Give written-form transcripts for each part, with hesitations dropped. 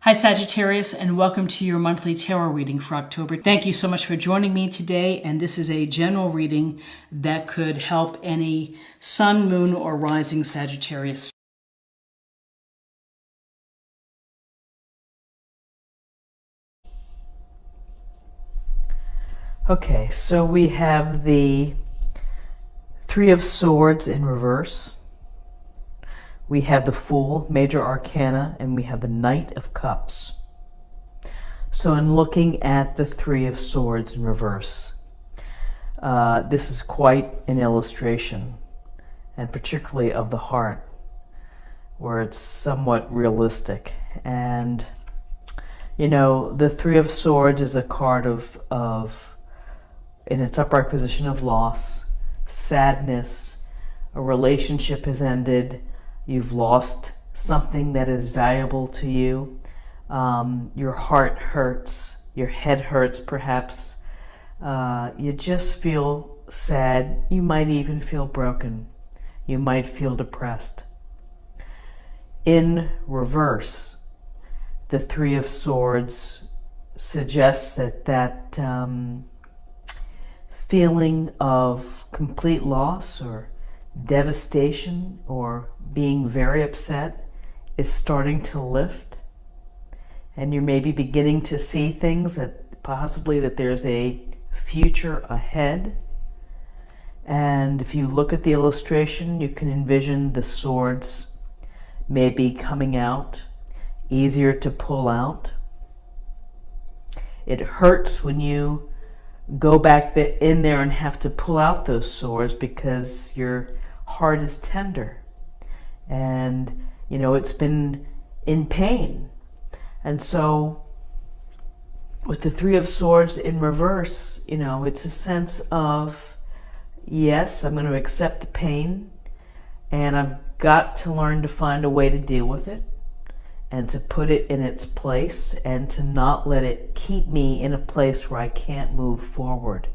Hi Sagittarius, and welcome to your monthly tarot reading for October. Thank you so much for joining me today, and this is a general reading that could help any sun, moon, or rising Sagittarius. Okay, so we have the Three of Swords in reverse. We have the Fool, Major Arcana, and we have the Knight of Cups. So in looking at the Three of Swords in reverse, this is quite an illustration, and particularly of the heart, where it's somewhat realistic. And, you know, the Three of Swords is a card of in its upright position, of loss, sadness. A relationship has ended. You've lost something that is valuable to you. Your heart hurts. Your head hurts, perhaps. You just feel sad. You might even feel broken. You might feel depressed. In reverse, the Three of Swords suggests that feeling of complete loss or devastation or being very upset is starting to lift, and you're maybe beginning to see things that possibly that there's a future ahead. And if you look at the illustration, you can envision the swords maybe coming out, easier to pull out. It hurts when you go back in there and have to pull out those swords, because your heart is tender and, you know, it's been in pain. And so with the Three of Swords in reverse, you know, it's a sense of, yes, I'm going to accept the pain, and I've got to learn to find a way to deal with it and to put it in its place, and to not let it keep me in a place where I can't move forward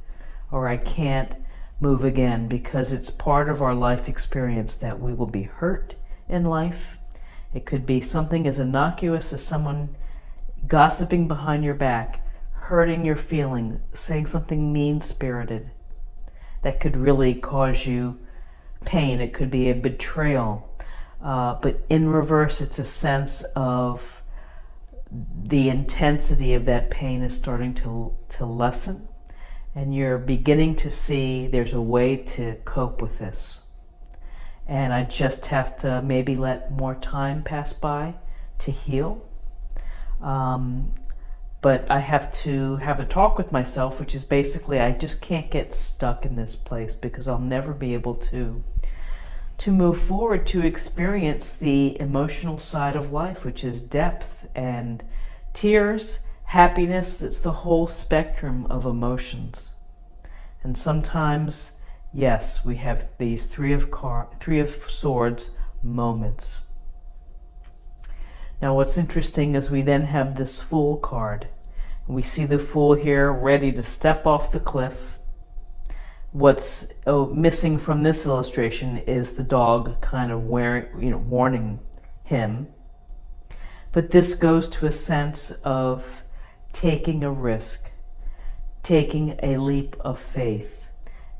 or I can't move again, because it's part of our life experience that we will be hurt in life. It could be something as innocuous as someone gossiping behind your back, hurting your feeling, saying something mean-spirited that could really cause you pain. It could be a betrayal. But in reverse, it's a sense of the intensity of that pain is starting to lessen, and you're beginning to see there's a way to cope with this. And I just have to maybe let more time pass by to heal. But I have to have a talk with myself, which is basically, I just can't get stuck in this place, because I'll never be able to move forward, to experience the emotional side of life, which is depth and tears, happiness. It's the whole spectrum of emotions. And sometimes, yes, we have these Three of Swords moments. Now what's interesting is we then have this Fool card. We see the Fool here ready to step off the cliff. What's missing from this illustration is the dog kind of warning him. But this goes to a sense of taking a risk, taking a leap of faith.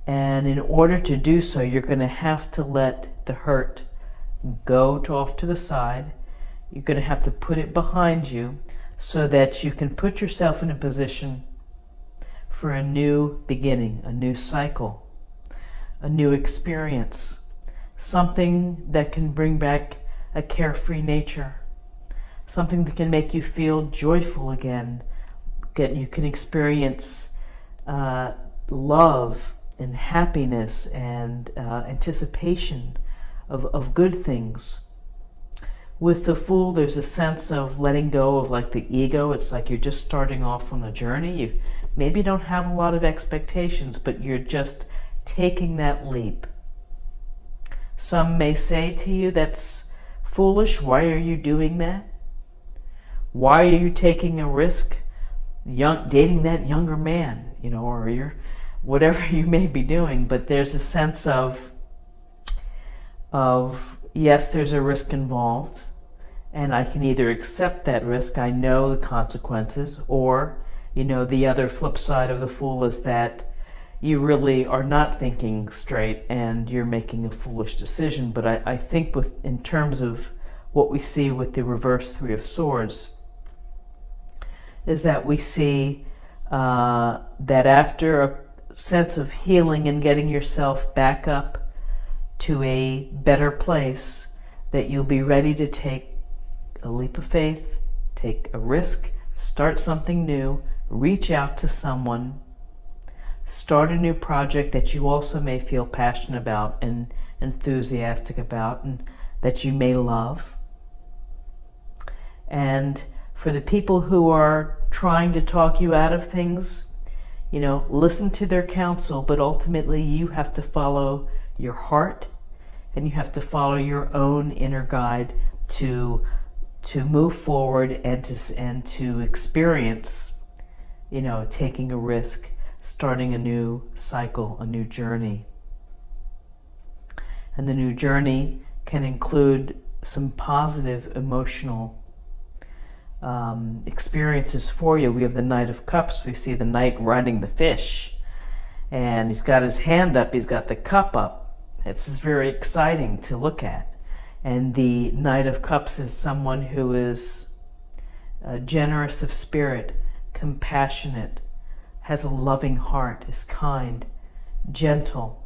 And in order to do so, you're going to have to let the hurt go off to the side. You're going to have to put it behind you, so that you can put yourself in a position for a new beginning, a new cycle, a new experience, something that can bring back a carefree nature, something that can make you feel joyful again. You can experience love and happiness and anticipation of good things. With the Fool, there's a sense of letting go of like the ego. It's like you're just starting off on the journey. You maybe don't have a lot of expectations, but you're just taking that leap. Some may say to you, that's foolish. Why are you doing that? Why are you taking a risk dating that younger man, you know, or you're whatever you may be doing? But there's a sense of yes, there's a risk involved, and I can either accept that risk, I know the consequences, or, the other flip side of the fool is that you really are not thinking straight and you're making a foolish decision. But I think in terms of what we see with the reverse Three of Swords, is that we see that after a sense of healing and getting yourself back up to a better place, that you'll be ready to take a leap of faith, take a risk, start something new, reach out to someone, start a new project that you also may feel passionate about and enthusiastic about, and that you may love. And for the people who are trying to talk you out of things, listen to their counsel, but ultimately you have to follow your heart and you have to follow your own inner guide to move forward and to experience, taking a risk, starting a new cycle, a new journey. And the new journey can include some positive emotional experiences for you. We have the Knight of Cups. We see the knight riding the fish, and he's got his hand up, he's got the cup up. It's very exciting to look at. And the Knight of Cups is someone who is generous of spirit, compassionate, has a loving heart, is kind, gentle,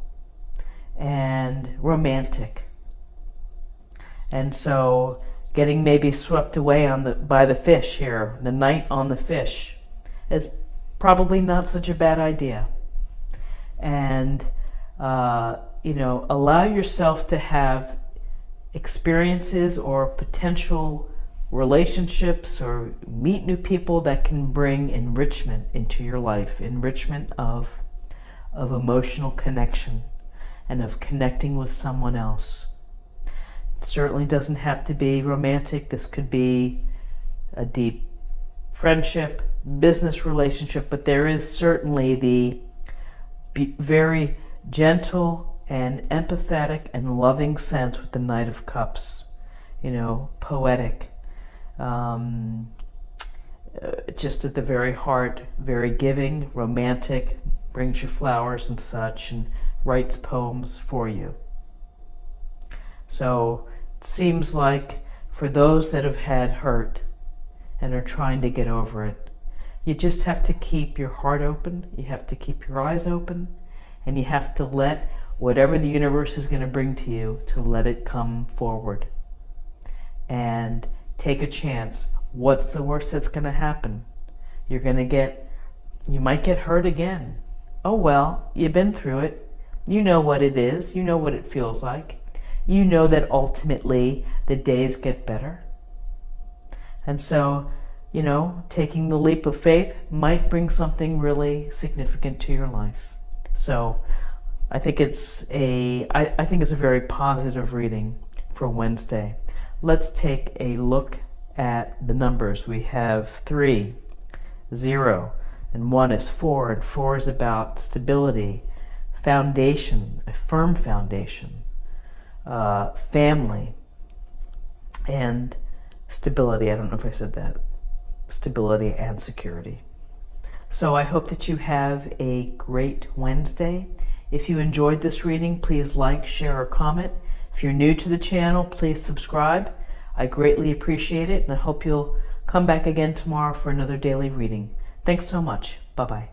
and romantic. And so getting maybe swept away by the fish here, the knight on the fish, is probably not such a bad idea. And allow yourself to have experiences or potential relationships or meet new people that can bring enrichment into your life, enrichment of emotional connection and of connecting with someone else. It certainly doesn't have to be romantic. This could be a deep friendship, business relationship, but there is certainly the very gentle and empathetic and loving sense with the Knight of Cups, poetic, just at the very heart, very giving, romantic, brings you flowers and such, and writes poems for you. So it seems like for those that have had hurt and are trying to get over it, you just have to keep your heart open, you have to keep your eyes open, and you have to let whatever the universe is going to bring to you, to let it come forward. And take a chance. What's the worst that's going to happen? You might get hurt again. Oh well, you've been through it. You know what it is. You know what it feels like. You know that ultimately the days get better. And so, taking the leap of faith might bring something really significant to your life. So I think it's a very positive reading for Wednesday. Let's take a look at the numbers. We have 3, 0, and 1 is 4, and 4 is about stability, foundation, a firm foundation, family, and stability. I don't know if I said that. Stability and security. So I hope that you have a great Wednesday. If you enjoyed this reading, please like, share, or comment. If you're new to the channel, please subscribe. I greatly appreciate it, and I hope you'll come back again tomorrow for another daily reading. Thanks so much. Bye-bye.